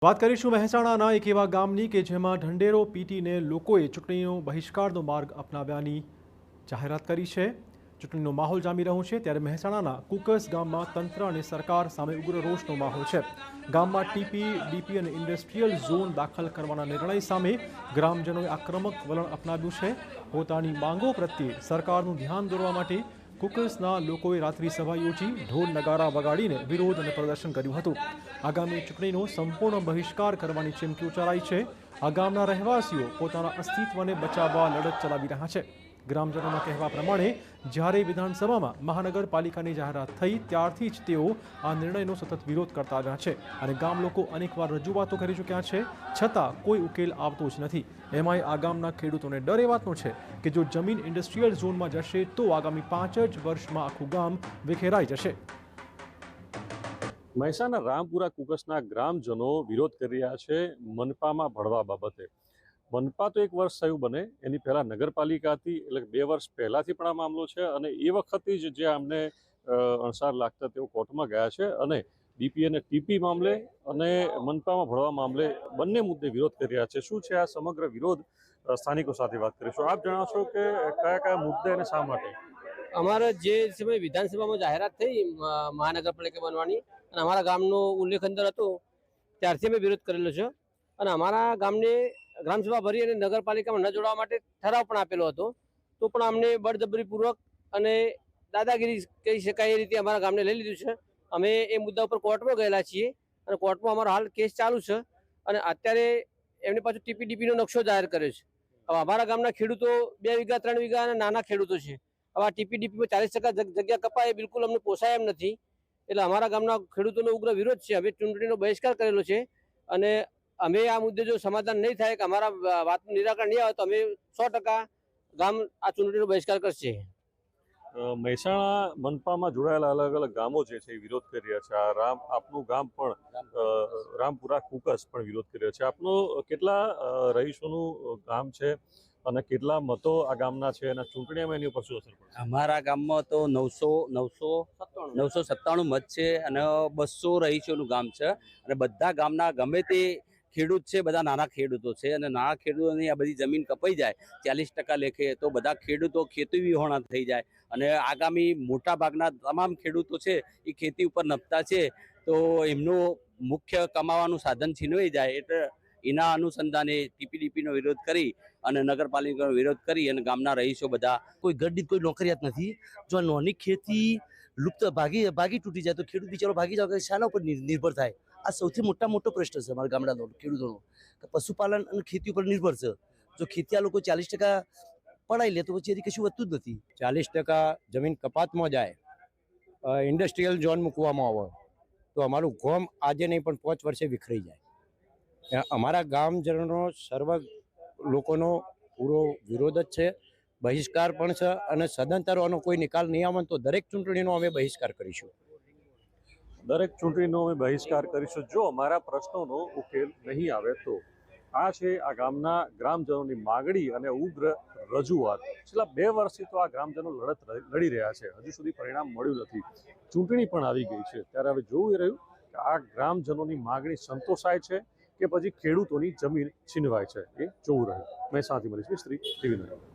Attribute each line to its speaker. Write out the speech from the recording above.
Speaker 1: વાત કરીશું મહેસાણાના એક એવા ગામની કે જેમાં ઢંઢેરો પીટીને લોકોએ ચૂંટણીનો બહિષ્કારનો માર્ગ અપનાવ્યાની જાહેરાત કરી છે। ચૂંટણીનો માહોલ જામી રહ્યો છે ત્યારે મહેસાણાના કુકસ ગામમાં તંત્ર અને સરકાર સામે ઉગ્ર રોષનો માહોલ છે। ગામમાં ટીપી, ડીપી અને ઇન્ડસ્ટ્રીયલ ઝોન દાખલ કરવાના નિર્ણય સામે ગ્રામજનોએ આક્રમક વલણ અપનાવ્યું છે। પોતાની માંગો પ્રત્યે સરકારનું ધ્યાન દોરવા માટે કુકસના લોકોએ રાત્રિ સભા યોજી ઢોલ નગારા વગાડીને વિરોધ અને પ્રદર્શન કર્યું હતું। આગામી ચૂંટણીનો સંપૂર્ણ બહિષ્કાર કરવાની ચીમકી ઉચ્ચારાઈ છે। આ ગામના રહેવાસીઓ પોતાના અસ્તિત્વને બચાવવા લડત ચલાવી રહ્યા છે। ગ્રામજનોના કહેવા પ્રમાણે જ્યારે વિધાનસભામાં મહાનગરપાલિકાની જાહેરાત થઈ ત્યારથી જ તેઓ આ નિર્ણયનો સતત વિરોધ કરતા આવ્યા છે અને ગામ લોકો અનેકવાર રજૂઆતો કરી ચૂક્યા છે, છતાં કોઈ ઉકેલ આવતો જ નથી। એમાંય આ ગામના ખેડૂતોને ડર એ વાતનો છે કે જો જમીન ઇન્ડસ્ટ્રીયલ ઝોનમાં જશે તો આગામી 5 જ વર્ષમાં આખું ગામ વિખેરાઈ જશે।
Speaker 2: મહેસાણા રામપુરા કુકસના ગ્રામજનો વિરોધ કરી રહ્યા છે મનપામાં ભળવા બાબતે। મનપા તો એક વર્ષ થયું બને, એની પહેલા નગરપાલિકા હતી, એટલે 2 વર્ષ પહેલાથી પણ આ મામલો છે અને એ વખતે જ જે આમને અણસાર લાગતા તેઓ કોર્ટમાં ગયા છે અને ડીપી અને ટીપી મામલે અને મનપામાં ભળવા મામલે બંને મુદ્દે વિરોધ કરી રહ્યા છે। શું છે આ સમગ્ર વિરોધ, સ્થાનિકો સાથે વાત કરીશું। આપ જણાવશો કે કયા કયા મુદ્દે અને શા માટે?
Speaker 3: અમારા જે સમય વિધાનસભામાં જાહેરાત થઈ મહાનગરપાલિકા બનવાની અને અમારા ગામનો ઉલ્લેખ અંદર હતો ત્યારથી અમે વિરોધ કરેલો છે અને અમારા ગામને ગ્રામસભા ભરી અને નગરપાલિકામાં ન જોડવા માટે ઠરાવ પણ આપેલો હતો, તો પણ અમને બળજબરીપૂર્વક અને દાદાગીરી કહી શકાય એ રીતે અમારા ગામને લઈ લીધું છે। અમે એ મુદ્દા ઉપર કોર્ટમાં ગયેલા છીએ અને કોર્ટમાં અમારો હાલ કેસ ચાલુ છે અને અત્યારે એમને પાછું ટીપીડીપીનો નકશો જાહેર કર્યો છે। હવે અમારા ગામના ખેડૂતો 2 વીઘા 3 વીઘા અને નાના ખેડૂતો છે। હવે આ ટીપીડીપીમાં 40% જગ્યા કપાય એ બિલકુલ અમને પોસાય એમ નથી, એટલે અમારા ગામના ખેડૂતોનો ઉગ્ર વિરોધ છે। અમે ચૂંટણીનો બહિષ્કાર કરેલો છે અને અમે આ મુદ્દે જો સમાધાન નહીં થાય કે અમારા વાતનું નિરાકરણ નહીં આવે તો અમે 100% ગામ આ ચૂંટણીનો બહિષ્કાર કરશે।
Speaker 2: મહેસાણા મનપામાં જોડાયેલા અલગ અલગ ગામો જે છે એ વિરોધ કરી રહ્યા છે। આપનું ગામ પણ રામપુરા કુકસ પણ વિરોધ કરી રહ્યા છે। આપનું કેટલા રહીશોનું ગામ છે અને કેટલા મતો આ ગામના છે અને ચૂંટણીમાં એની ઉપર શું અસર પડશે?
Speaker 4: અમારા ગામમાં તો 997 મત છે અને 200 રહીશોનું ગામ છે અને બધા ગામના ગમે તે ખેડૂત છે, બધા નાના ખેડૂતો છે અને નાના ખેડૂતોની આ બધી જમીન કપાઈ જાય 40% લેખે તો બધા ખેડૂતો ખેતી વિહોણા થઈ જાય અને આગામી મોટા ભાગના તમામ ખેડૂતો છે એ ખેતી ઉપર નભતા છે, તો એમનું મુખ્ય કમાવાનું સાધન છીનવાઈ જાય। એટલે એના અનુસંધાને ટીપીડીપીનો વિરોધ કરી અને નગરપાલિકાનો વિરોધ કરી અને ગામના રહીશો બધા
Speaker 5: કોઈ ગઢ કોઈ નોકરિયાત નથી। જો નાની ખેતી લુપ્ત ભાગી તૂટી જાય તો ખેડૂત બિચારો ભાગી જાય, શાના ઉપર નિર્ભર થાય? આ સૌથી મોટો પ્રશ્ન છે અમારા ગામડાનો ખેડૂતોનો, કે પશુપાલન અને ખેતી ઉપર નિર્ભર છે। જો ખેતી આ લોકો 40% પડાવી લે તો પછી એથી કશું વધતું જ નથી।
Speaker 6: 40% જમીન કપાતમાં જાય, ઇન્ડસ્ટ્રીયલ ઝોન મૂકવામાં આવે તો અમારું ગામ આજે નહીં પણ 5 વર્ષે વિખરાઈ જાય। અમારા ગામજનો સર્વ લોકોનો પૂરો વિરોધ જ છે, બહિષ્કાર પણ છે અને સદંતર આનો કોઈ નિકાલ નહીં આવે તો દરેક ચૂંટણીનો અમે બહિષ્કાર કરીશું।
Speaker 2: દરેક ચૂંટણીનો અમે બહિષ્કાર કરીશું જો અમારા પ્રશ્નોનો ઉકેલ નહીં આવે તો। આ છે આ ગામના ગ્રામજનોની માગણી અને ઉગ્ર રજૂઆત। છેલ્લા 2 વર્ષથી તો આ ગ્રામજનો લડત લડી રહ્યા છે, હજુ સુધી પરિણામ મળ્યું નથી। ચૂંટણી પણ આવી ગઈ છે ત્યારે હવે જોવું રહ્યું કે આ ગ્રામજનોની માગણી સંતોષાય છે કે પછી ખેડૂતોની જમીન છીનવાય છે, એ જોવું રહ્યું। મહેસાણાથી મનીષ મિસ્ત્રી, ટીવી9।